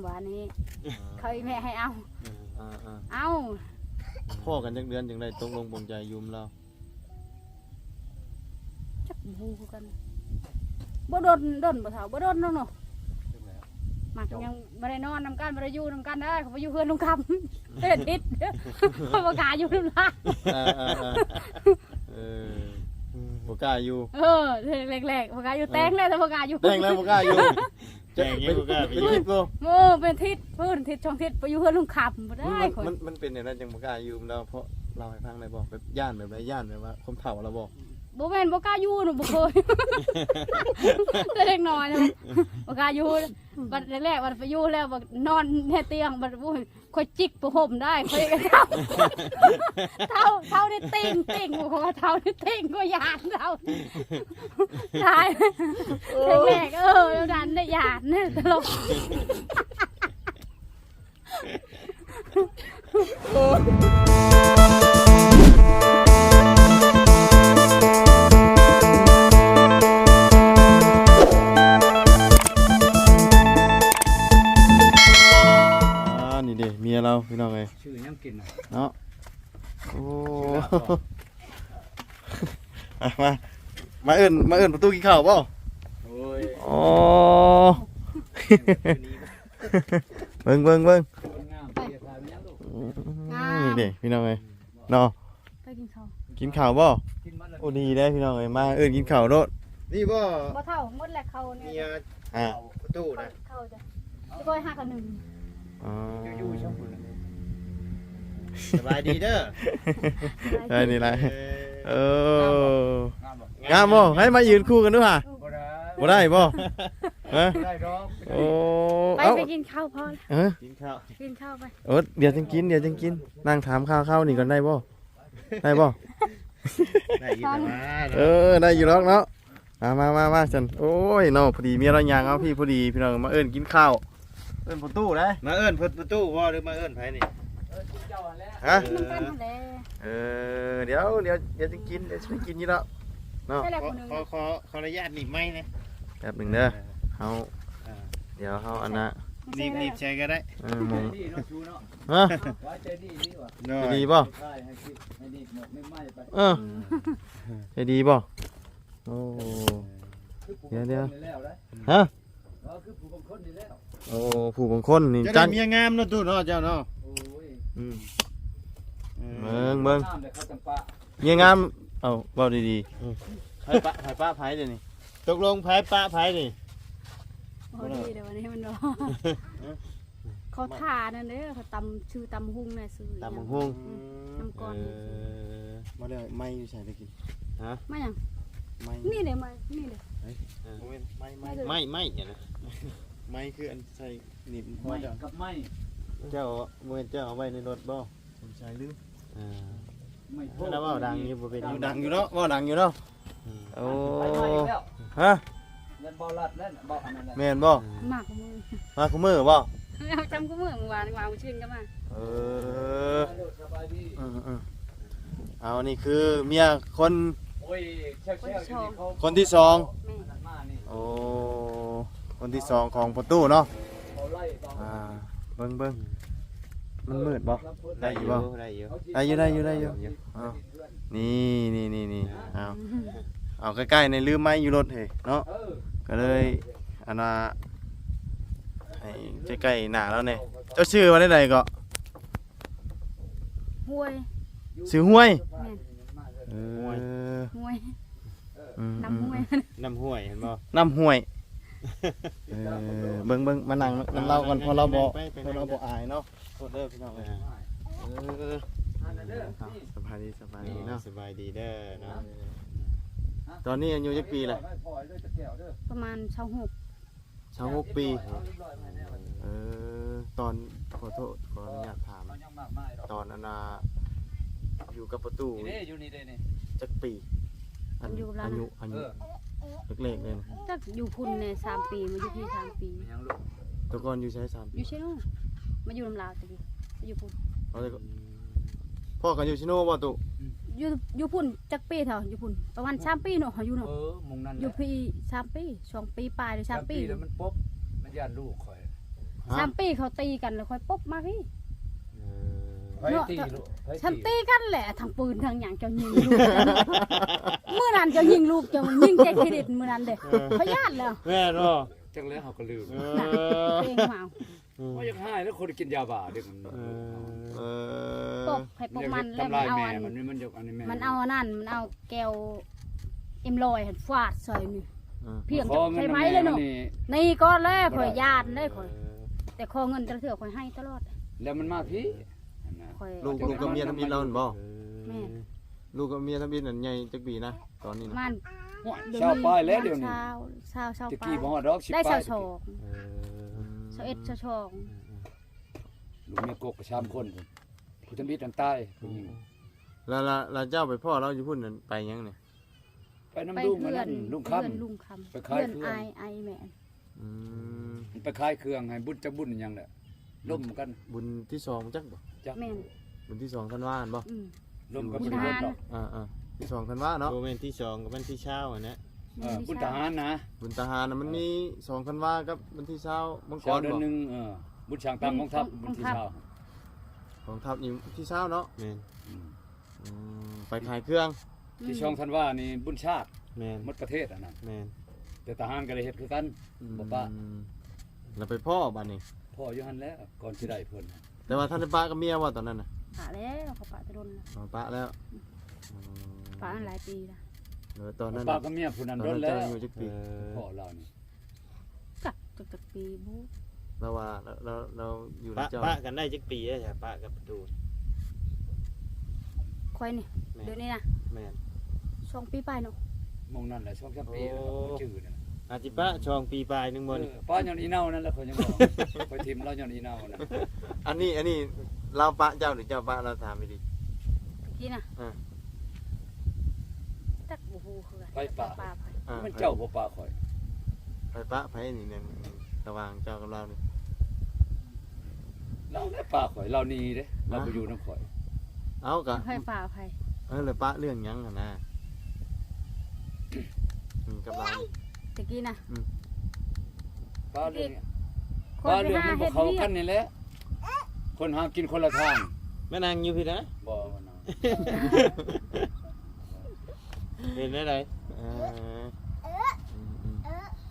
ว่านี้เขาอีแม่ให้เอาเอาพ่อกันจักเดือนจังได้ตกลงปลงใจยุ่มเราจักหูกันบ่โดนบ่เฒ่าบ่โดนน้องเนาะมักยังบ่ได้นอนนำกันบ่ได้อยู่นำกันได้เขาไปอยู่เฮือนลุงคำเป็นทิศเขาบ่กล้าอยู่นำลาบ่กล้าอยู่แรกๆบ่กล้าอยู่แต่งแล้วแต่บ่กล้าอยู่แต่งแล้วบ่กล้าอยู่แต่งยังบ่กล้าเป็นทิศบ่เป็นทิศพื้นทิศช่องทิศไปอยู่เฮือนลุงคำบ่ได้คนมันเป็นอย่างนั้นจังบ่กล้าอยู่แล้วเพราะเราให้ฟังได้บ่แบบย่านแบบไรย่านแบบว่าคนเฒ่าเราบ่บ่แม่นบ่กล้าอยู่หนูบ่เคยแต่เล็กน้อยนะบ่กล้าอยู่บัดแรกๆบัดไปอยู่แล้วบัดนอนในเตียงบัดโอ้ยค่อยจิกผ้าห่มได้ค่อยเท่านี่ติ่งบ่ว่าเท่านี่ติ่งก็ยานเท่าตายแรกแล้วดันได้ยานเนี่ยตลกนี่เด้เมียเราพี่น้องเอ้ยชื่อยังกินเนาะโอ้มาเอิ้นประตูกินข้าวบ่โอ้ยอ๋อเบิ่งนี่เด้พี่น้องเอ้ยเนาะกินข้าวบ่โอ้ดีได้พี่น้องเอ้ยมาเอิ้นกินข้าวโลดนี่บ่เท่าหมดแหละเขาเนี่ยประตูนะเข้าจ้ะค่อย5 กับ 1อยู่ช่องคุณสบายดีเด้อได้นี่แหละงามบ่ให้มายืนคู่กันด้วยฮะบ่ได้บ่ฮะโอ้ไปกินข้าวพอกินข้าวไปเดี๋ยวจังกินนั่งถามข้าวนี่ก่อนได้บ่ได้บ่ได้ยินได้อยู่แล้วเนาะมาจันโอ้ยเนาะพอดีมีอะไรอย่างเอาพี่พอดีพี่น้องมาเอิ้นกินข้าวเอิ้นประตูได้มาเอิ้นประตูบ่หรือมาเอิ้นไผนี่ฮะเดี๋ยวจะกินเดี๋ยวจะกินอยู่แล้วเนาะขออนุญาตหนีบไม้นะแป๊บนึงเด้อเฮาเดี๋ยวเฮาอันน่ะหนีบใช้ก็ได้มงฮะใจดีป่ะใจดีป่ะโอ้เดี๋ยวฮะโอ้ผู้บางคนนี่จันเมียงามเนาะตู้เนาะเจ้าเนาะเบิ่งเมียงามเอาเบาดีๆไผป้าไผเดี๋ยวนี้ตกลงไผป้าไผนี่โอ้ดีเดี๋ยววันนี้มันรอเขาทานั่นเด้อเขาตำชื่อตำหุ่งน่ะซื้อตำหุ่งน้ำก้อนมาเลยไม้อยู่ใส่ได้กินฮะไม่ยังนี่เลยนี่เลยไม่อย่างนะไม่คืออันใส่หนีบหัวเจ้ากับไม้เจ้าเมื่อเจ้าเอาไว้ในรถบ่ผมใช้ลืมแล้วว่าดังอยู่บ่เป็นดังอยู่เนาะว่าดังอยู่เนาะโอ้ฮะเล่นบอลลัดเล่นบอลอันนั้นแม่นบ่มาคู่มือบ่เอาจำคู่มือเมื่อวานชื่นก็มาเอานี่คือเมียคนที่2โอ้คนที่2ของประตูเนาะเบิ่งมันมืดบ่ได้อยู่นี่เอาใกล้ๆในลืมไม้อยู่รถเฮ้เนาะก็เลยอันน่ะให้ใกล้ๆหน้าแล้วเนี่ยเจ้าชื่อว่าได้ใดก็ห้วยชื่อห้วยห้วยน้ำห้วยเห็นบ่น้ำห้วยเบิ่งมานั่งน้ำเล่ากันพอเราบ่อายเนาะโทษเด้อพี่น้องสบายดีเนาะสบายดีเด้อเนาะตอนนี้อายุจักปีเลยประมาณ26ปีตอนขอโทษขออนุญาตถามตอนอันน่ะอยู่กับประตูจักปีอายุเล็กๆเลยจักอยู่พุ่นเนี่ย3 ปีมาอยู่ที่3 ปีตะกอนอยู่ใช้3 ปีอยู่ใช่เนาะมาอยู่ลำลาวตะกี้อยู่พุ่นพ่อกันอยู่ชิโน่บ่ตุอยู่พุ่นจักปีเท่าอยู่พุ่นประมาณ3 ปีเนาะอยู่เนาะมงนั้นอยู่พี่3 ปี2 ปีปลายหรือ3 ปีแล้วมันป๊บมันย่านลูกข่อยฮ 3 ปีเขาตีกันแล้วค่อยปุ๊บมาพี่ ไผตีลูกไผ ฉันตีกันแหละทั้งปืนทั้งหยังเจ้ายิงลูกมื้อนั้นเจ้ายิงลูกเจ้ายิงแจกเครดิตมื้อนั้นเด้เขาญาติแล้ว แม่นบ่ จังแล้วเฮาก็ลืม เองเมา ว่าอยากให้แล้วคนกินยาบ้าเด็กมัน เอ ป อก ให้ปกมันแล้ว ทำลาย เอา แม่ อัน มันยกอันนี้แม่ มันเอาอันนั้นมันเอาแก้วเอ็มลอยหันฟาดใส่นี่เพียง ข จะ อเงิ ใช้ น ไม้ แม่ เลย มัน เนาะ นี่ นี่ก็แล้วข่อยญาติเลยข่อยแต่ขอเงินแต่ละเถื่อข่อยให้ตลอด แล้วมันมาพี่ ข่อย ลูกกับเมียทำบินเราเห็นบ่ แม่ ลูกกับเมียทำบินนั่นใหญ่จักปีนะตอนนี้นะ มัน ชาวป้ายแล้วเดี๋ยวนี้ ชาว ตะ ป้า กี้ ย บ่ฮอดดอก10 ได้ ป้า ชาวย ชองชาวเอ็ดชาวชอง ลูกแม่กกก็3คนผู้ทำบิดอันตายผู้หญิง แล้วเจ้าไปพ่อเราอยู่พุ่นนั่นไปยังเนี่ย ไปน้ำลุงมันนั่นลุงค่ำ ลุงคำ ไปขาย เพื่อน เครื่อง ไอแม่ อืม มันไปขายเครื่องให้บุญจักบุญยังแหละล่มกัน บุญที่2จักบ่ แม่น บุญที่2ธันวาคมบ่ ล่มกัน บุ บ่ ญ ได้ ทหาร ดอก ที่2ธันวาเนาะ โมเมนต์ที่2กับวันที่เช้าอ่ะนะ บุญทหารนะ บุญทหารน่ะมันมี2ธันวากับวันที่20มังก เช้าร เดือน บ่ หนึงบุญช่างตั้งกองทัพบุญที่เช้า ของทัพนี่ที่20เนาะ แม่น อืมไปขายเครื่อง ที่ช่องท่านว่านี่บุญชาติ แม่น หมดประเทศอันนั้น แม่น แต่ทหารก็ได้เฮ็ดคือกันบ่ปะ อืมแล้วไปพ่อบัดนี้ พ่ออยู่หั่นแล้วก่อนสิได้เพิ่น แต่ว่าท่านได้ป้ากับเมียว่าตอนนั้นน่ะ ปะแล้วเขาปะจะโดนแล้ว อ๋อป้าแล้ว ปะอันหลายปีแล้ว ตอนนั้น ป้ากับเมียผู้นั้น ตอน โด นั้น น แล้ว เจ้าอายู่จักปี พ่อเรานี่ กัจักปีบู เราว่าเราอยู่ใน ปะ เจ้า ปะกันได้จักปีแล้วจ้ะปะกับประตู ค่อยนี่ แม่ เดี๋ยวน นี้นะ แม่น 2 ปีไปเนาะ มองนั่นแหละช่อง3ปีแล้วบ่จืดนั่น อาจิปะช่องปีปลายหนึงบ่นี่ ป้าย้อนอีเน่านั่นแหละเขายังบอกไปทิมเราย้อนอีเน่านะ อันนี้เราป้าเจ้าหรือเจ้าป้าเราถามไปดิ เมื่อกี้น่ะ อ่า จักบ่ฮู้คือ ไปป่า ไป มันเจ้าบ่ป้าข่อย ไปป้าไปนี่เนี่ยระหว่างเจ้ากับเรานี่ เราได้ป้าข่อยเรานี่เด้เราบ่อยู่นำข่อย เอากะ ไผป่าไผ เลยป้าเรื่องหยังอ่ะนะกับเรานี่ ตะกี้น่ะ ป้าเรื่อง ค ป้าน ไป เรื่อง หา มันบ่ เฮ็ด เข้า เวีย กั ก นนี่แหละคนหากินคนละทาง แม่นางอยู่พี่นะ บ่ว่านะ เห็นได้ได เอออืม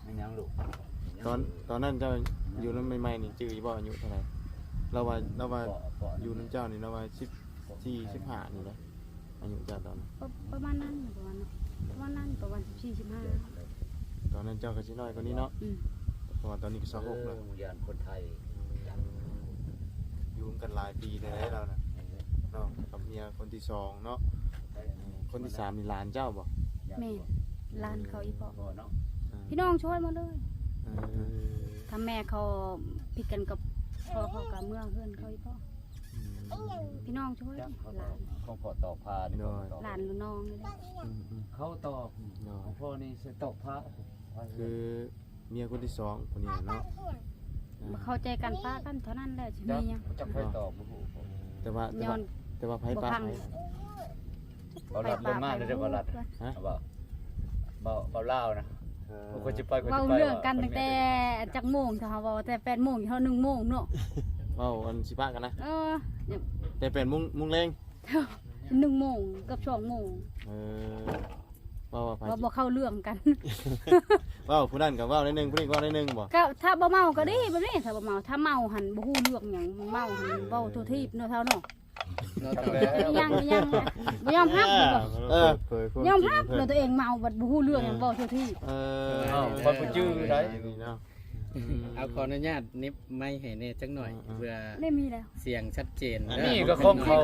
มันยังลูก ตอนนั้นเจ้าอยู่นั้นใหม่ๆนี่จื้ออยู่บ่อายุเท่าไหร่เราว่าอยู่นั้นเจ้านี่เราว่า14 15นี่แหละอายุเจ้าตอนนั้น ประมาณนั้นประมาณนั้นประมาณนั้นประมาณ14 15 ตอนนั้นเจ้าก็สิน้อยกว่านี้เนาะเพราะว่าตอนนี้ก็26แล้ว ยานคนไทย อยู่กันหลายปีเลยนะเรานะเนาะกับเมียคนที่2เนาะคนที่3นี่หลานเจ้าบ่ แม่ร้านเขาอีพ่อ บ่เนาะ พี่น้องช่วยหมาเลย เออ ถ้าแม่เขาผิดกันกับพ่อเขากับเมื่อเพื่อนเขาอีพ่อพี่น้องช่วย จักเขา หลาน ของพ่อตอกพานี่ หลานหรือน้องนี่แหละ เขาตอก เนาะ ของพ่อนี่สิตอกพา คือเมียคนที่2คนนี้เนาะ มาเข้าใจกันป้ากันเท่านั้นแหละจะ จั มี ก หยัง จักไปตอกบ่ฮู้ แต่ว่า ย้อน ไผป้า บ่พัง ไผ บ่รัดลงมาเลยเด้อบ่รัด ฮะ บ่ลาวนะบ่ควรสิไป เว้าเรื่องกันตั้งแต่จักโมงถ้าเฮาเว้าแต่8โมงเฮา1โมงเนาะ เว้าอันสิป้ากันนะ เออ แต่เป็นมุงแรง 1โมงเกับ2โมง เออเว้าว่าไผ ว่าบ่เข้าเรื่องกัน เว้าผู้นั้นก็เว้าได้หนึงผู้นี้ก็เว้าได้หนึงบ่ ก็ถ้าบ่เมาก็ดีแบบนี้ถ้าบ่เมาถ้าเมาหันบ่ฮู้เรื่องหยังเมาหันเว้าทั่วทีบเนาะเท่าเนาะ ยังบ่ยอมรับบ่ เออย อมรับแล้วตัวเองเมาบัดบ่ฮู้เรื่องหยังเว้าทั่วทีบ เออ คนผู้จื้อได้ นี่เนาะ เอาขออนุญาตนิบไม่ให้แน่จังหน่อยเพื่อ ได้มีแล้ว เสียงชัดเจน นี่ก็ของเขา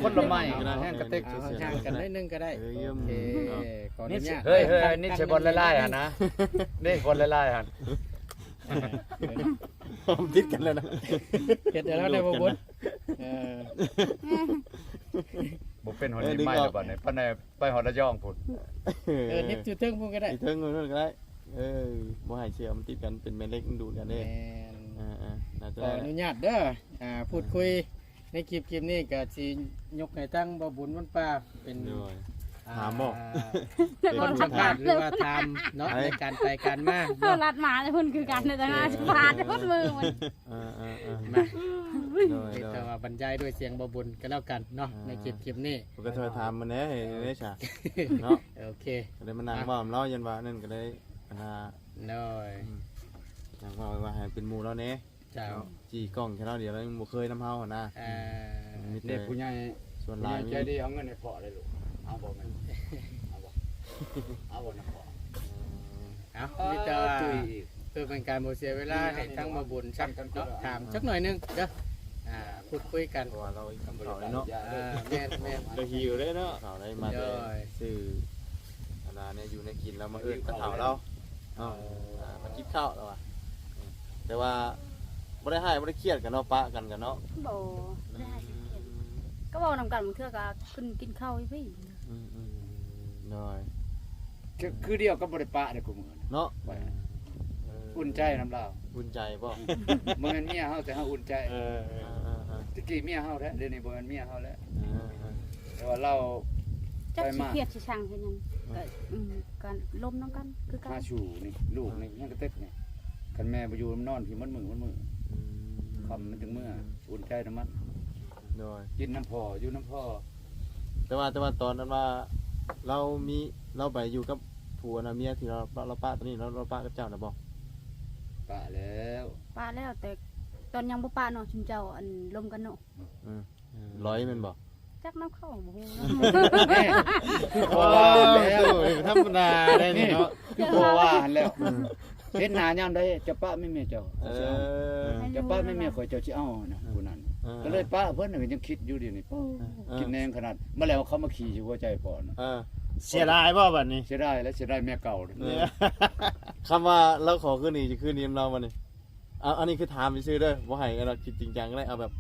คนละไม้แห้งกระติก เอาห่างกันได้นึงก็ได้ เออเยี่ย โอ ม เคขออ นี่ นุญาต เฮ้ยนี่ใช่บอลไล่ๆอ่ะนะนี่บอลไล่ๆอ่ะ ผมติดกันแล้วนะ เฮ็ดแล้วได้บ่บุญเออ บ่เป็นหัวนี่ไม้แล้วบัดนี้ปานใดไปหอระยองพุ่น นิบจุดเทิงพุ่นก็ได้ อีกเทิงนู่นก็ได้บ่ให้เชื่อมันติดกันเป็นแม่เล็กมันดูดกัน แม เด้ น น่าจะ ขอ ได้ อนุญาตเด้อพูดคุยในคลิปนี้ก็สิยกให้ตั้งบ่บุญวันป่าเป็น ด้วย ถามบ่ แล้ว ค ก็ น รั สั ด ม ห ภา มา ษณ์หรือว่าทำเนาะในการไปการมา เออ เนาะ รัดหมาเลยเพิ่นคือกันในแต่งานจะพาดพุดมือมัน มา โดย แต่ว่าบรรยายด้วยเสียงบุญก็แล้วกันเนาะในคลิปนี้ ผมก็โทรถามมันแหน่เด้ฉะเนาะ โอเค ก็ได้มานั่งเว้าเนาะยันว่านั่นก็ได้อ่า น้อย นั่งเว้าว่าให้เป็นหมู่แล้วแหน่ เจ้า จี้กล้องแค่เราเดียวแล้วยังบ่เคยนำเฮาหั่นนะ มีแต่ เด็กผู้ใหญ่ ส่วน ผู้ ห ให ลา ญ่ ย ใจดีเอาเงินให้พ่อเลยลูกเอาบ่แม่นเอาบ่เอาบ่นะพ่อ เอามีแต่ว่าเพื่อเป็นการโมเสียเวลาให้ทั้งมาบุญชักเนาะถามสักหน่อยหนึงเด้อพูดคุยกัน เพราะว่าเราอีกคำตอบเลยเนาะ แม่นแม่น ก็หิวเลยเนาะ เขาได้มาแต่ซื้ออันนั้นเนี่ยอยู่ในกินแล้วมาเอิ้นกระเถาเราเนาะมากินข้าวแล้วอ่ะแต่ว่าบ่ได้ให้บ่ได้เครียดกันเนาะปะกันกันเนาะ บ่ได้ก็เว้านำกันบางเทื่อก็ขึ้นกินข้าวอีพี่ น้อย คือเดียวก็บ่ได้ปะได้กูมื้อ เนาะ อุ่นใจน้ำลาว อุ่นใจบ่ บ่แม่นเมียเฮาแต่เฮาอุ่นใจ ตะกี้เมียเฮาแท้เดี๋ยวนี้บ่แม่นเมียเฮาแล้วแต่ว่าเรา จักสิเครียดสิช่างเฮ็ดหยังก็กันลมนำกันคือกัน หาชูนี่ลูกนี่ยังกระเต็กนี่คันแม่บ่อยู่มันนอนพี่มันมือคำมันถึงมื้ออุ่นใจน้ำมัน น้อย กินน้ำพ่ออยู่น้ำพ่อ แต่ว่าตอนนั้นว่าเราไปอยู่กับผัวนะเมียที่เราป้าตอนนี้เราป้ากับเจ้าน่ะบ่ ปะแล้ว ป้าแล้วแต่ตอนยังบ่ป้าเนาะชุมเจ้าอันลมกันเนาะ ร้อยแม่นบ่ จักน้ำเข้าบ่ฮู้ คือพ่อว่าแล้ว ธรรมดาได้นี่เนาะ คือพ่อว่าหั่นแล้วเห็นหน้ายามใดจะปะไม่เมียเจ้า จะป้าไม่เมียข่อยเจ้าสิเอานะผู้นั้นก็เลยป้าเพิ่นน่ะก็ยังคิดอยู่เดี๋ยวนี้กินแนงขนาดเมื่อแล้วเขามาขี่อยู่หัวใจพ่อนะ เสียดายบ่บัดนี้ เสียดายและเสียดายแม่เก่าเลย คำว่าเราขอคืนนี้จะคืนนี้เราวันนี้อันนี้คือถามซื่อๆเด้อบ่ให้เราคิดจริงจังเลยเอาแบบ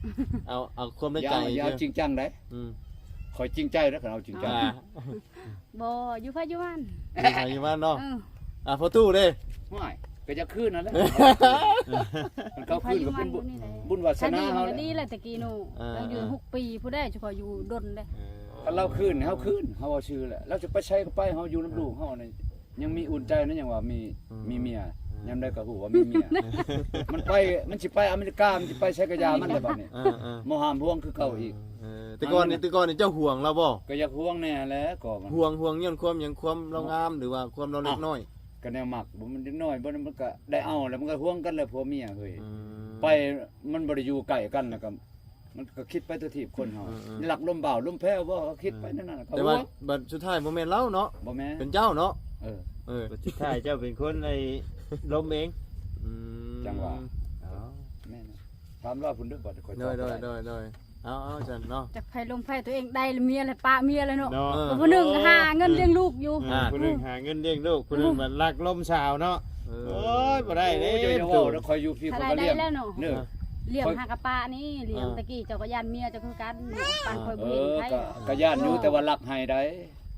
เอาความในใจ อย่าจริงจังได้ อืม ข่อยจริงใจแล้วเอาจริงจัง บ่อยู่ไผอยู่มัน อยู่ไผอยู่บ้านเนาะ เออ พอตู้เด้ ไม่ก็จะคืนนั่นแหละมันเขา ไผ คืน อ ก็ ยู่มั เป็น น อยู่นี่แหละ บุญวาส ถ้า นา ดี เฮา มัน แห ก็ ละ ดีแหละตะกี้หนูเราอยู่6ปีผู้ได้เฉพาะอยู่ดนเด้ ถ้าเราคืนเฮาคืนเฮาเอาชื่อแหละเราจะไปใช้ก็ไปเฮาอยู่น้ำลูกเฮานี่ยังมีอุ่นใจนะยังว่ามีเมียยามใดก็ฮู้ว่ามีเมียมันสิไปอเมริกามันสิไปใช้กระยามันได้บัดนี้มหามพวงคือเก่าอีก แต่ก่อนนี่เจ้าห่วงเราบ่ ก็อยากห่วงแน่แหล้วก็มัน ห่วงย้อนความหยังความเรางามหรือว่าความเราเล็กน้อย ก็แนวหมักบ่มันนิดน้อยบ่มันก็ได้เอาแล้วมันก็ห่วงกันแล้วผัวเมียเฮ้ยไปมันบ่ได้อยู่ใกล้กันแล้วก็มันก็คิดไปตัวทีบคนเฮาหลักลมบ่าวลมแพ้วบ่ก็คิดไปนั่นน่ะก็ แต่ ห่ ว่าว ง บัดสุดท้ายบ่แม่นเราเนาะ บ่แม่ เป็นเจ้าเนาะ เออ สุดท้ายเจ้าเป็นคนในล้มเอง จังหวะแม่นถามรอบพุ่นเด้อบ่ได้ค่อย โดยเอาจันเนาะ จากไผลมไผตัวเองได้เมียเลยป้าเมียเลยเนาะ เนาะ ผู้หนึงหาเงินเลี้ยงลูกอยู่ ผู้หนึงหาเงินเลี้ยงลูกผู้หนึงมันรักล้มชาวเนาะโอ้ยบ่ได้ โอ้ เด้ ยอย่าเว้าแล้วคอยอยู่พี่ ถ้า เขา ได้ ก็เลี้ยง แล้วเนาะ เด้อ เลี้ยงหากะป้านี่เลี้ยงตะกี้เจ้าก็ยันเมียเจ้าคือกันปานคอยบ่เห็นไผ ก็ย่านอยู่แต่ว่ารักให้ได้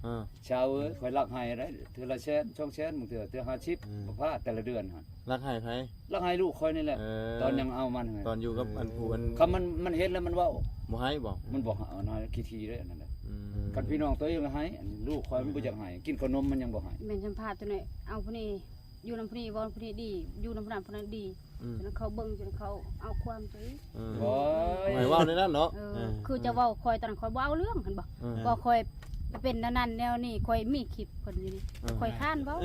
อ่า ชาวเอ้ยข่อยรักให้ได้เทื่อละแสน2แสนมึงเทื่อ50บ่พลาดแต่ละเดือนหั่น รักให้ไผ รักให้ลูกข่อยนี่แหละ ตอนยังเอามัน ตอนอยู่กับอันผู้อัน คำมันเห็นแล้วมันเว้า บ่ให้บ่ มันบอกเอาน้อยขี้ทีได้อันนั้นแหละกันพี่น้องตัวเองก็ให้อันลูกคอยมันบ่อยากให้กินขนมมันยังบ่ให้ แม่นสัมภาษณ์ตัวนี้เอาผู้นี้อยู่นำผู้นี้บ่ผู้นี้ดีอยู่นำผู้นั้นผู้นั้นดีจนเขาเบิ่งจนเขาเอาความใจ โอ้ย ให้เว้าในนั้นเนาะ คือจะเว้าคอยตอนนั้นคอยบ่เอาเรื่องหั่นบ่บ่คอยเป็นนั่นแนวนี้คอยมีคลิปเพิ่นอยู่นี่คอยค้านเว้า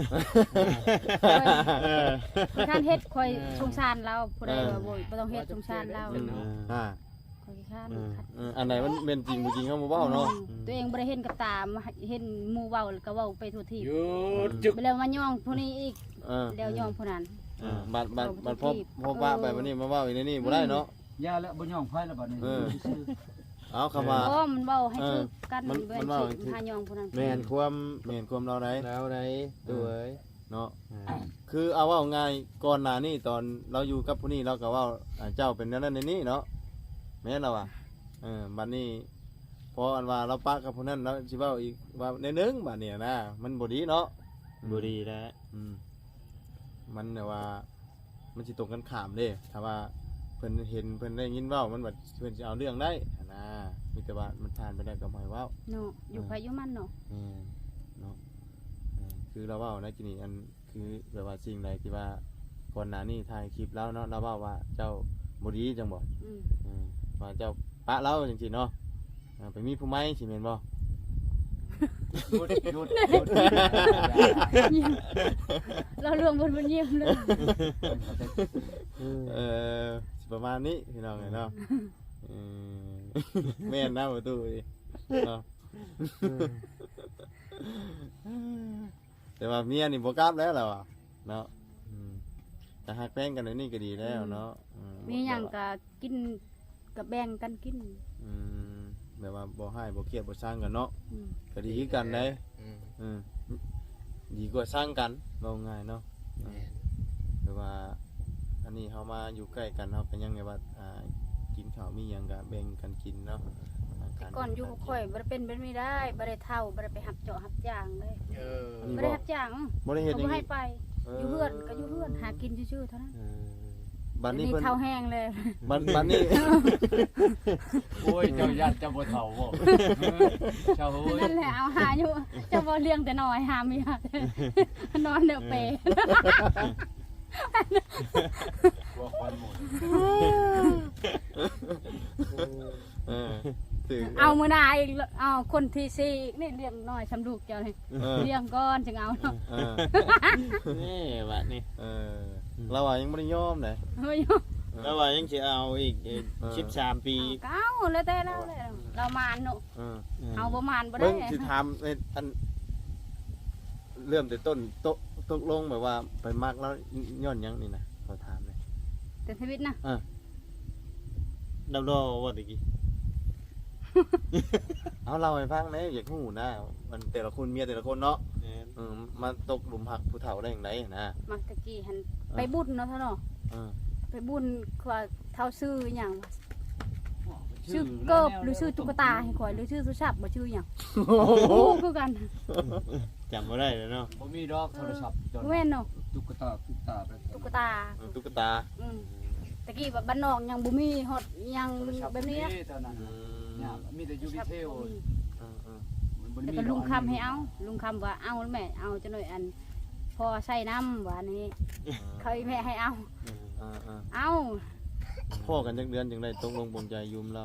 คอยค้านเฮ็ดคอยสงสารเราผู้ใดว่าบ่ต้องเฮ็ดสงสารเรา อ่า คอยค้าน อันไหนมันเป็นจริงบ่จริงเฮาบ่เว้าเนาะ ตัวเองบ่ได้เห็นกับตาเห็นหมู่เว้าแล้วก็เว้าไปทั่วที่ หยุดจึก ไปแล้วมาย่องผู้นี้อีก แล้วย่องผู้นั้น บัดพอป้าไปวันนี้มาเว้าอีในนี่บ่ได้เนาะ ยาแล้วบ่ย่องไผแล้วบัดนี้ เอาคำว่า อ๋อมันเว้าให้ถูกกัน มัน เว้น เว้า สิหาย่องผู้นั้น แม่นความ แม่นความเราได้ แล้วได้ตัวเอ้ย เนาะคือเอาเว้าง่ายก่อนหน้านี้ตอนเราอยู่กับผู้นี้เราก็เว้าเจ้าเป็นนั้นในนี้เนาะแม่นเราอ่ะบัดนี้พออันว่าเราปะกับผู้นั้นเราสิเว้าอีกว่าในนึงบัดนี้นะมันบ่ดีเนาะ บ่ดีแล้ว มันแต่ว่ามันสิตรงกันข้ามเด้ถ้าว่าเพิ่นเห็นเพิ่นได้ยินเว้ามันแบบเพิ่นสิเอาเรื่องได้นะมีแต่ว่ามันทานไปได้ก็บ่ให้เว้า เนาะอยู่ไผอยู่มันเนาะ คือเราเว้าในกินี่อันคือแบบว่าสิ่งใดที่ว่าก่อนหน้านี้ถ่ายคลิปแล้วเนาะเราเว้าว่าเจ้าบ่ดีจังบ่ ว่าเจ้าปะเราจังซี่เนาะไปมีผู้ใหม่สิแม่นบ่ หยุดหยุด เราเรื่องบนมันยิ้มเลย สิประมาณนี้พี่น้องเนาะแม่นนะประตูดิเนาะแต่ว่าเมียนี่บ่กลับแล้วล่ะว่ะเนาะแต่ฮักแป้งกันนี่ก็ดีแล้วเนาะ มีหยังก็กินก็แบ่งกันกิน แบบว่าบ่ให้บ่เครียดบ่สร้างกันเนาะก็ดีคือกันได้ดีกว่าสร้างกันว่าง่ายเนาะแบบว่าอันนี้เฮามาอยู่ใกล้กันเฮาก็ยังแบบว่ากินข้าวมีหยังก็แบ่งกันกินเนาะ ก่อนอยู่ค่อยบ่ได้เป็นไม่ได้บ่ได้เท่าบ่ได้ไปหับเจาะหับจ้างเลย อันนี้ บ่ได้หับจ้าง บ่ได้เฮ็ด เขา หยั บ่ ง ให้ไปอยู่เฮือนก็อยู่เฮือนหากินชื่อๆเท่านั้น บัดนี้เพิ่น เท่าแห้งเลย บัดนี้ โอ้ยเจ้ายัดเจ้าบ่เฒ่าบ่เจ้าโอ้ย นั่นแหละเอาหาอยู่จะบ่เลี้ยงแต่น้อยหามีหานอนเด้อเป บ่ควันหมด เอามื้อหน้าอีกเอาคนที่สี่อีกนี่เลี้ยงน้อยสำลูกเจ้านี่เลี้ยงก่อนจึงเอาเนาะ นี่บัดนี้ เราว่ายังบ่ได้ยอมเลย เฮ้ย แล้วว่ายังสิเอาอีก13 ปี เก้าแล้วแต่เรามานเนาะเอาบ่มานบ่ได้ เบิ่งสิถามอันเริ่มแต่ต้นตกลงแบบว่าไปมักแล้วย้อนหยังนี่นะขอถามเลย แต่ชีวิตนะ ดำรอว่าตะกี้ เอาเราให้ฟังแหน่อยากฮู้นะมันแต่ละคนเมียแต่ละคนเนาะมาตกหลุมหักผู้เฒ่าได้จังไดนะ มักตะกี้หันไปบุญเนาะเท่าเนาะไปบุญว่าเท่าซื้อหยังชื่อเกิบหรือชื่อตุ๊กตาให้ข่อยหรือชื่อสุชาติบ่ชื่อหยังโอ้คือกัน จำบ่ได้แล้วเนาะ บ่มีดอกโทรศัพท์จน แม่นเนาะ ตุ๊กตาไป ตุ๊กตา ตุ๊กตา ตะกี้แบบบ้านนอกยังบ่มีฮอดยังแบบนี้ เท่านั้นเนี่ยมีแต่อยู่ดีเทลมันบ่ แต่ มี ก็ลุงคำให้เอาลุงคำว่าเอาแม่เอาจะหน่อยอันพอใส่น้ำว่านี้เคยแม่ให้เอาเอา พ่อกันจักเดือนจังได้ตกลงปลงใจยุมเรา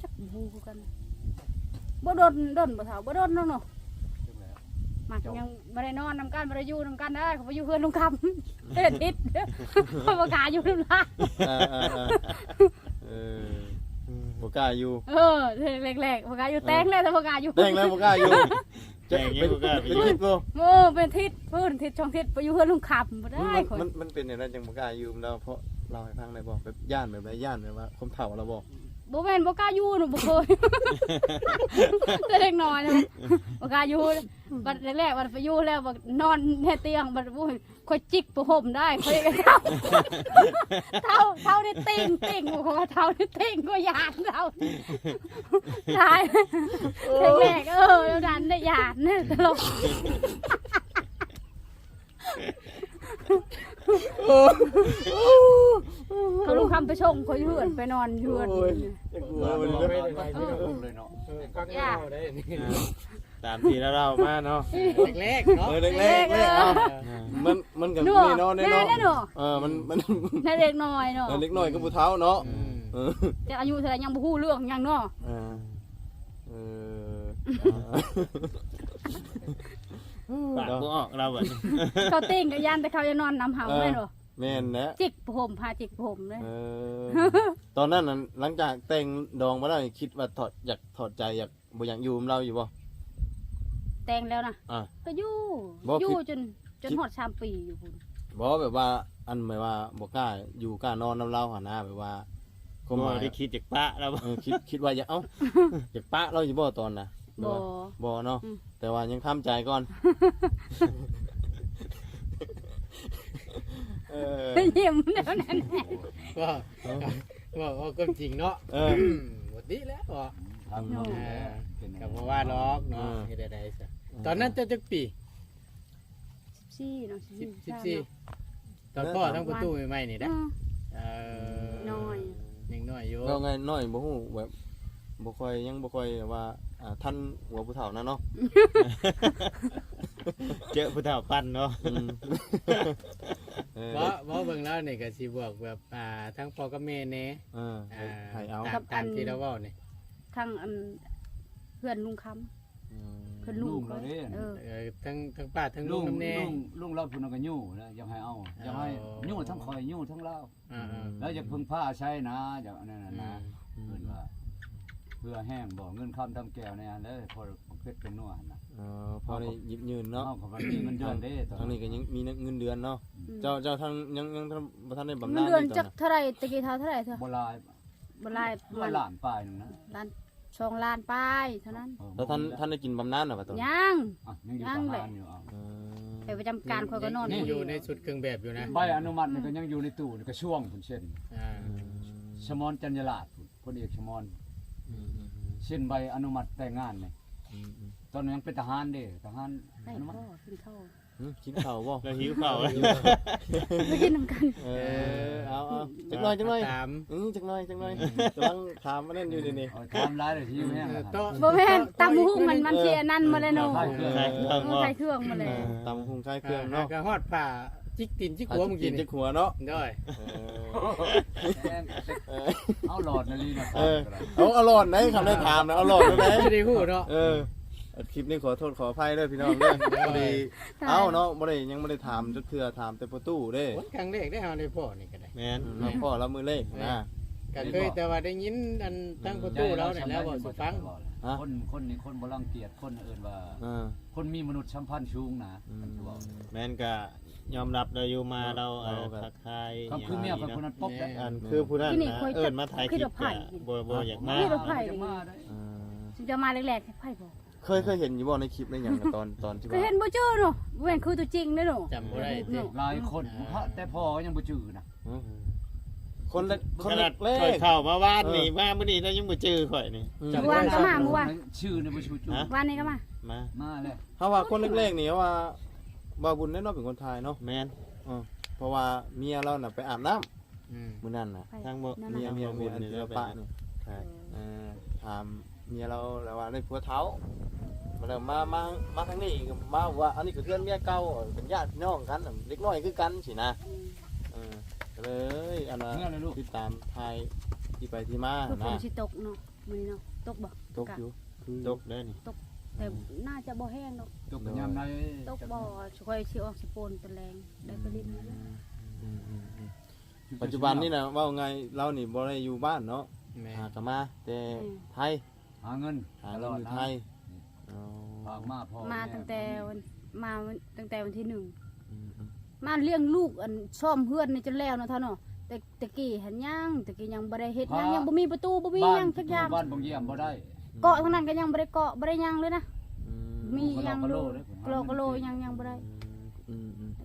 จักบูคือกันบ่โดนบ่เฒ่าบ่โดนเนาะมักยังบ่ได้นอนนำกันบ่ได้อยู่นำกันได้เขาไปอยู่เพื่อนลุงคำเฮ็ดทิศเขาบ่กล้าอยู่นำล่ะ บ่กล้าอยู่ แรกๆบ่กล้าอยู่แต่งแล้วแต่บ่กล้าอยู่ แต่งแล้วบ่กล้าอยู่ แจ้งยังบ่กล้าไป เป็น อยู่ ทิศบ่ โอ้เป็นทิศพื้นทิศช่องทิศไปอยู่เพื่อนลุงคำบ่ได้คน มันเป็นอย่างนั้นจังบ่กล้าอยู่เราเพราะเราให้ฟังได้บ่แบบย่านแบบไรย่านแบบว่าคนเฒ่าเราบ่ บ่แม่นบ่กล้าอยู่หนูบ่เคยแต่เด็กน้อยนะบ่กล้าอยู่บัดแรกๆบัดไปอยู่แล้วบัดนอนในเตียงบัดบ่ค่อยจิกผ้าห่มได้ค่อยเท่านี่ติ่งบ่เขาว่าเท่านี่ติ่งก็ยานเท่าตายแรกๆแล้วดันได้ยานเนี่ยตลกเขาลุงคำไปชงเขาเฮือนไปนอนเฮือน เลยเนาะ ตามที่เรามาเนาะ แรกๆเนาะ แรกๆเลยมันกับนี่เนาะเนาะมัน เด็กน้อยเนาะ เล็กน้อยกับผู้เฒ่าเนาะ แต่อายุเท่าไหร่ยังบ่ฮู้เรื่องหยังเนาะ ปากบ่ออกเราบัดนี้ เขาติ้งกับยานแต่เขาจะนอนนำเฮาแม่นบ่ แม่นนะ จิกผมพาจิกผมเลย ตอนนั้นหลังจากแต่งดองมาแล้วคิดว่าอยากถอดใจอยากบ่อยากอยู่กับเราอยู่บ่ แต่งแล้วนะก็อยู่จนฮอด3ปีอยู่พุ่น บ่แบบว่าอันหมายว่าบ่กล้าอยู่กล้านอนนำเราหั่นนะแบบว่า บ่ได้คิดจากปะเราบ่ คิดว่าอยากอยากปะเราอยู่บ่ตอนน่ะ บ่เนาะแต่ว่ายังทำใจก่อน ยิ้มเดี๋ยวนั้น ว่าก็จริงเนาะหมดดีแล้วบ่ ทำเนาะ กับว่าล็อกเนาะเฮ็ดได้ซะตอนนั้นจะจักปี14เนาะ14ตอนพ่อทั้งประตูใหม่ๆนี่ได้น้อย ยังน้อยอยู่ เราไงน้อยบ่ฮู้แบบบ่ค่อยยังบ่ค่อยว่า ท่านหัวผู้เฒ่านั่นเนาะ เจอผู้เฒ่าปั้นเนาะ อืมเออ บ่เบิ่งแล้วนี่ก็สิบอกแบบทั้งพ่อกับแม่แน่ เออให้เอา ตามที่เราเว้านี่ ทั้งอันเพื่อนลุงคำเพื่อนลุง เราเด้ ทั้งป้าทั้งลุ ลุ ง ง น้ำแน่ ลุงเราพุ่นก็ยู่แล้วยังให้เอายังให้ยู่ทั้งคอยยู่ทั้งเรา อ่า แล้วอย่าพึ่งผ้าใช้นะอย่างนั้นน่ะนะเพิ่นว่าเพื่อแห้งบ่เงินคำทำแก้วเนี่ยแล้วพอเพชรเป็นนัวหั่นน่ะ พอได้หยิบยืนเนาะ เฮาก็มันมีเงินเดือนเด้ตอน ทางนี้ก็ยังมีเงินเดือนเนาะเจ้าทางยังบ่ทันได้บำ เงิ นาญ นเดือน อยู่ จัก ตอน เท่าไหร่ตะกี้เท่าไหร่เถอะ บ่ลาย บ่หลาย เพื่อล้านปลายนึงนะ ล้าน2 ล้านป้ายเท่านั้น แล้วท่านได้กินบำนาญน่ะบ่ตอน ยัง อ่ะยังอยู่ทหารอยู่อ่ะ ไปประจำการคอยก็นอน นี่อยู่ในชุดเครื่องแบบอยู่นะ ใบอนุมัตินี่ก็ยังอยู่ในตู้นี่ก็ช่วงพุ่นเช่น อ่า ชมรจันยลาดพลเอกชมรเช่นใบอนุมัติแต่งงานนี่ตอนนั้นยังเป็นทหารเด้ทหาร ได้ อนุมัติ พ่อกินข้าว กินข้าวบ่ ก็หิวข้าวแล้ว ไปกินน้ำกัน เอาจักหน่อยจักหน่อย ตาม จักหน่อยกำลังถามอันนั้นอยู่นี่ เอาทำร้ายเลยที่แม่ง โต๊ะ บ่แม่นตำหุ้งมันเสียนั่นมาเลยเนาะ ใช่เครื่องบ่ ใส่เครื่องมาเลย ตำหุงคล้ายเครื่องเนาะ ก็ฮอดผ้าจิกตีนจิกหัวเมื่อกี้ จั นี่ กหัวเนาะ ด้อย เอาหลอดนาลีนะ เอาหลอดไหนคำได้ถามนะเอาหลอดไหน ไม่ได้ฮู้เนาะ คลิปนี้ขอโทษขออภัยเด้อพี่น้องเด้อพอดีเอาเนาะบ่ได้ยังบ่ได้ถามจนเทื่อถามแต่ประตูเด้ ครั้งแรกได้เฮาได้พ่อนี่ก็ได้ แม่น พ่อเรามือเลขนะ ก็เคยแต่ว่าได้ยินอันทั้งประตูเราเนี่ยแล้วบ่สิฟัง คนนี่คนบ่รังเกียจคนอื่นว่า คนมีมนุษย์สัมพันธ์สูงนะจะบอก แม่นก็ยอมรับเราอยู่มาเราทักทาย ก็คือเมียกับคนนั้นปบได้ อันคือผู้นั้นนะเอิ้นมาถ่ายคลิปก็บ่อยากมา จะมาได้ สิจะมาแรกๆไผบ่ เคยเห็นอยู่บ่ในคลิปในหยังตอนที่ ก็เห็นบ่เจอเนาะเว้นคือตัวจริงเด้อเนาะ จำบ่ได้ติ หลายคนแต่พ่อยังบ่จื้อนะ คนเล็ก ขนาดข่อยเข้ามาบ้านนี่มามื้อนี้เรายังบ่จื้อข่อยนี่ เมื่อวานก็มาเมื่อวาน ชื่อนี่บ่ชูจู วันนี้ก็มา มา มาเลย เพราะว่าคนเล็กๆนี่ว่าบ่าวบุญแน่นอนเป็นคนไทยเนาะ แม่น เพราะว่าเมียเราน่ะไปอาบน้ำ อืม มื้อนั้นน่ะ ทางบ่ เมียบุญนี่แล้วปะนี่ ใช่ ถามเมียเราแล้วว่าได้ผัวเฒ่ามาแล้วมาทางนี้มาว่าอันนี้ก็เพื่อนเมียเก่าเป็นญาติพี่น้องกันเล็กน้อยคือกันสินะก็เลยอันน่ะติดตามทายที่ไปที่มา คือฝ นะ นสิตกเนาะมื้อนี้เนาะตกบ่ ตกอยู่คือ ตกเด้อนี่ แต่น่าจะบ่แห้งเนาะ ตกยามใด ตกบ่ค่อยสิออกสิโปนตะแรงได้ไปลิ้น ปัจจุบันนี่นะว่าไงเรานี่บ่ได้อยู่บ้านเนาะ แม่ หากนมาแต่ไทย หาเงิน หาเงินอยู่ไทย ฝากมาพ่อ มาตั้งแต่วันที่1มาเลี้ยงลูกอันซ่อมเฮือนนี่จนแล้วเนาะท่านเนาะแต่ตะกี้หันยังตะกี้ยังบ่ได้เฮ็ดยังบ่มีประตูบ่มีหยังสักอย่าง บ้านบ่เยี่ยมบ่ได้ เกาะทั้งนั้นก็ยังบ่ได้เกาะบ่ได้หยังเลยนะมีหยังอยู่กะโลยังบ่ได้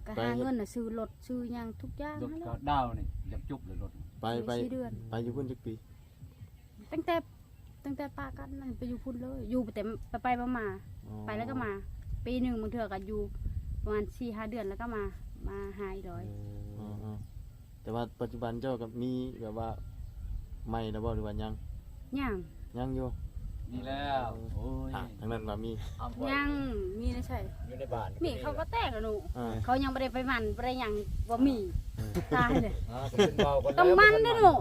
ก็หาเงินน่ะซื้อรถซื้อหยังทุกอย่าง รถ นั่นแห ก็ ละ ดาวนี่อยากจุบเลยรถ ไปไปอยู่พุ่นจักปี ตั้งแต่ปากันนั่นไปอยู่พุ่นเลยอยู่แต่ไปมาไปแล้วก็มา ปีหนึงบางเทื่อก็อยู่ประมาณ 4-5 เดือนแล้วก็มาหาอีกร้อย แต่ว่าปัจจุบันเจ้ากับมีแบบว่าใหม่แล้วบ่หรือว่ายัง ยัง อยู่ นี่แล้วโอ้ย ทางนั้นว่ามี ยังมีนะใช่ อยู่ในบ้าน มีเขาก็แตกแล้วหนู อ่า เขายังบ่ได้ไปมันบ่ได้หยังบ่มีตายเลย ก็เป็นเบาก็ ต้องมันเด้อหนู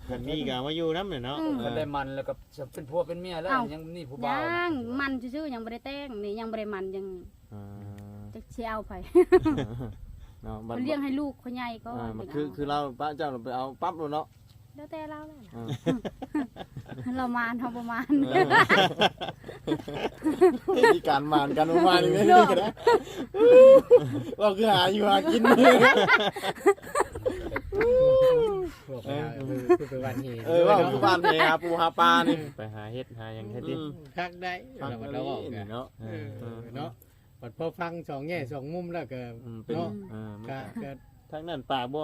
เพิ่นมีก็มาอยู่นำเนาะ มันได้มันแล้วก็จะเป็นผัวเป็นเมียแล้วยังนี่ผู้บ่าว ยังมันซื่อๆยังบ่ได้แต่งนี่ยังบ่ได้มันยังจะสิเอาไป เนาะ มันเลี้ยงให้ลูกเขาใหญ่ก็ มันคือเราป้าเจ้าเราไปเอาปั๊บเลยเนาะ แล้วแต่เราแล้วล่ะเรามานเฮาบ่มาน มีการมานกันประมาณนี้ก็ได้เราคือหาอยู่หากิน พวกคือไปวันนี้ ว่าคือบ้านเฮหาปูหาปลานี่ ไปหาเฮ็ดหาหยังแท้ดิ คักได้ ฟัง เราบอกกัน เนาะ เนาะพอฟังสองแง่สองมุมแล้วก็ เป็น เนาะ มัน ก็ ทางนั้นปากบ่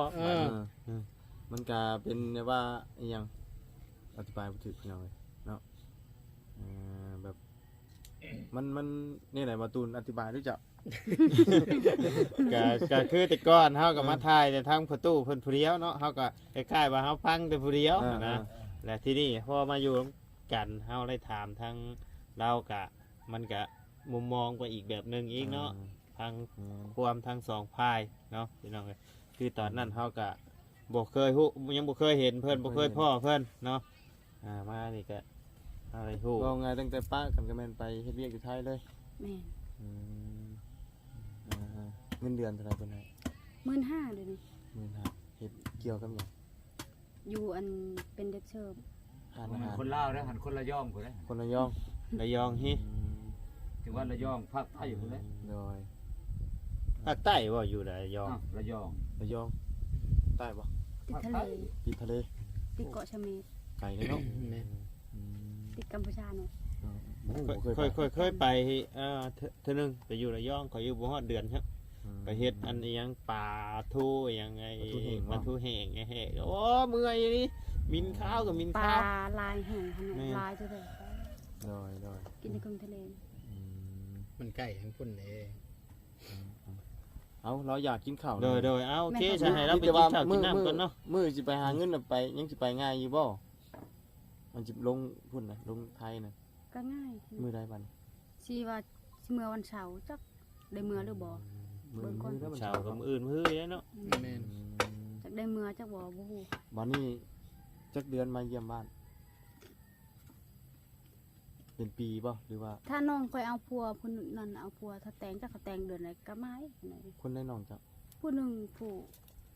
มันก็เป็นว่าอีหยังอธิบายบ่ถูกพี่น้องเลยเนาะแบบมันนี่แหละมาตูนอธิบายรู้จัก ก็คือแต่ก่อนเฮาก็มาถ่ายแต่ทางประตูเพิ่นผู้เดียวเนาะเฮาก็คล้ายๆว่าเฮาฟังแต่ผู้เดียวนะและที่นี่พอมาอยู่ กันเฮาได้ถามทั้งเรากะมันกะมุมมองไปอีกแบบหนึงอีกเนาะทางความทั้งสองฝ่ายเนาะพี่น้องเอ้ยคือตอนนั้นเฮากะบ่เคยฮู้ยังบ่เคยเห็นเพิ่นบ่เคยพ่อเพิ่นเนาะมานี่ก็อะไรฮู้ ว่าไงตั้งแต่ป้ากันก็แม่นไปเฮ็ดเวียกอยู่ไทยเลย แม่น อืมเงินเดือนเท่าไหร่เพิ่นให้ 15,000เดี๋ยวนี้ 15,000เฮ็ดเกี่ยวกับหยัง อยู่อันเป็นเด็กเสิร์ฟ ร้านอาหาร คนลาวนะหันคนละย่องพุ่นนะ คนระยอง ระยองฮิ ถึงว่าระยองภาคใต้อยู่พุ่นแหละ โดย ภาคใต้ว่าอยู่ระยอง อ้าวระยอง ระยองใต้บ่ ติดทะเล ติดทะเล ติดเกาะเสม็ด ไกลเลยเนาะ แม่น ติดกัมพูชาเนาะ เคยไปเทื่อนึงไปอยู่ระยองขอยอยู่บ่ฮอดเดือนครับไปเฮ็ดอันอิหยังป่าทูอิหยังไงปลาทูแห้งไงแห้งโอ้เมื่อยนี่มินข้าวกับมิน ปลา ข้าว ลายแห้งขนาด แม่น ลายจะได้ โดย กินในกลางทะเล มันใกล้ทั้งพุ่นเด้ เอาเราอยากกินข้าว โดยเอาโอเคจะให้เราไปกินข้าวกินน้ำก่อนเนาะ มื้อสิไปหาเงินน่ะไปยังสิไปง่ายอยู่บ่มันสิลงพุ่นน่ะลงไทยน่ะ ก็ง่าย มื้อใดบัด ชีว่าสิเมื่อวันเสาร์จักได้เมื่อหรือบ่ มื้อ เบิ่งก่อน มื้อแล้วมัน ชาวกับอื่นมื้อแล้วเนาะ แม่น จักได้เมื่อจักบ่บ่ฮู้ บัดนี้จักเดือนมาเยี่ยมบ้าน เป็นปีบ่หรือว่า ถ้าน้องค่อยเอาผัวผู้นั้นเอาผัวถ้าแต่งจักเขาแต่งเดือนไหนก็ไม้ไหน คนได้น้องจ้ะ ผู้หนึงผู้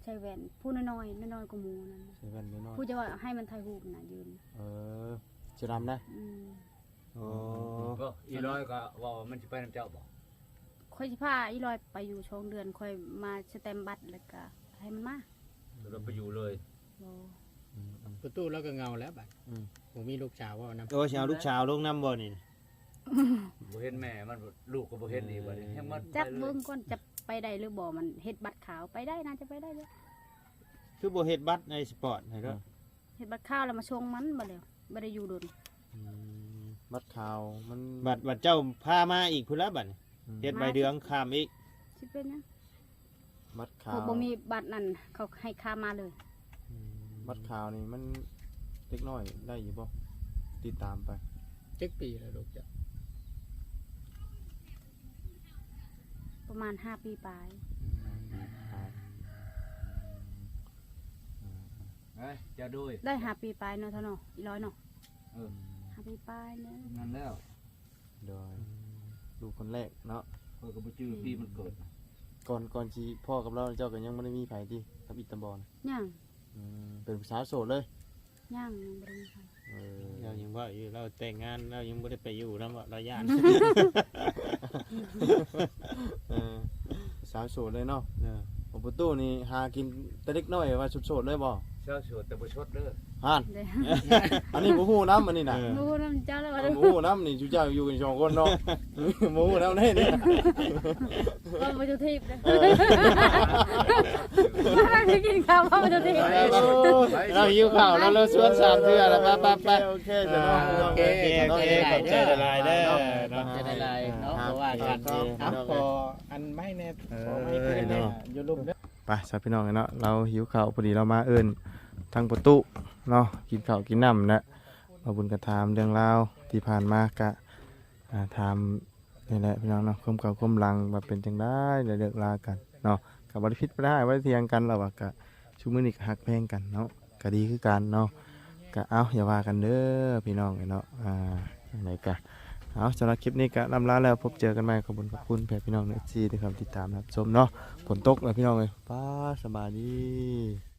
ใช้แว่นผู้น้อยๆน้อยๆกว่าหมู่นั่น ใส่แว่นน้อย ผู้จะว่าให้มันถ่ายรูปน่ะยืน ๆสิดำนะ อืม โอ้ ก็อีร้อยก็ว่ามันสิไปนำเจ้าบ่ ค่อยสิพาอีลอยไปอยู่ช่องเดือนค่อยมาสแตมป์บัตรแล้วก็ให้มันมา เราไปอยู่เลย บ่ ประตูแล้วก็เงาแล้วบัดผมมีลูกสาวว่านํ โอ้ชาวลูกชาวลงน้ำบ่นี่ บ่เห็นแม่มันลูกก็บ่เห็นอีกบัดนี้ให้มัน จักเบิ่งก่อนจะไปได้หรือบ่มันเฮ็ดบัตรขาวไปได้น่าจะไปได้เลย คือบ่เฮ็ดบัตรในสปอร์ตให้เด้อ เฮ็ดบัตรขาวแล้วมาชงมันบ่แล้วบ่ได้อยู่โดน มัดขาวมัน บัตรเจ้าพามาอีกพุ่นละบัดนี้เฮ็ดใบเดืองข้ามอีก สิเป็นหยัง มัดขา เขา ว บ่มีบัตรนั่นเขาให้ข้ามมาเลย มัดขาวนี่มันเล็กน้อยได้อยู่บ่ติดตามไป จักปีแล้วลูกจ้ะ ประมาณ5 ปีปลาย เอ้ยจะด้วย ได้5 ปีปลายเนาะเท่าเนาะอีร้อยเนาะ เออ 5 ปีปลายเนาะ นั่นแล้ว โดยลูกคนแรกเนาะ เพิ่นก็บ่จื้อปีมันเกิด ก่อนที่พ่อกับเราเจ้าก็ยังไม่ได้มีไผที่กับอิตาบอล ยัง เป็นผู้สาวโสดเลย ยังบ่ได้มีใคร เรายังว่าอยู่เราแต่งงานเรายังบ่ได้ไปอยู่นำเราย่าน สาวโสดเลยเนาะผมประตูนี่หากินแต่เล็กน้อยว่าโสดเลยบ่ เช้าสวดแต่บ่ชดเด้อ ห่าน ได้ อันนี้บ่ฮู้น้ำอันนี้น่ะ รู้นำเจ้าแล้วว่า บ่ฮู้น้ำนี่จุเจ้าอยู่กันสองคนเนาะบ่ฮู้น้ำนี่นี่ ก็บ่จะทิพย์นะมาไปกินข้าวบ่จะทิพย์ เราหิวข้าวแล้วเราสวนสามเทื่อแล้วไป โอเคจะน้อง โอเคขอบใจหลายเด้อ จะได้ลายเนาะเพราะว่ากันเอาพออันไม่แน่พอไม่ขึ้นแน่อยู่ลุ่มเด้อ ไปสาวพี่น้องเนาะเราหิวข้าวพอดีเรามาเอิ้นทางประตูเนาะกินข้าวกินน้ำนะมาบุญกระทามเรื่องราวที่ผ่านมากะถามนี่แหละพี่น้องเนาะความเก่าความหลังมาเป็นจังได้เลิกลากันเนาะกับบริพิษไม่ได้ไว้เทียงกันเราว่ากะชูมือนี่กหักแพงกันเนาะก็ดีคือกันเนาะกะเอาอย่าว่ากันเด้อพี่น้องเนาะอย่างไรกะเอาสำหรับคลิปนี้กะลำลาแล้วพบเจอกันใหม่ขอบคุณแพ่พี่น้องเอฟซีที่คำติดตามรับชมเนาะฝนตกแล้วพี่น้องเลยป้าสบายดี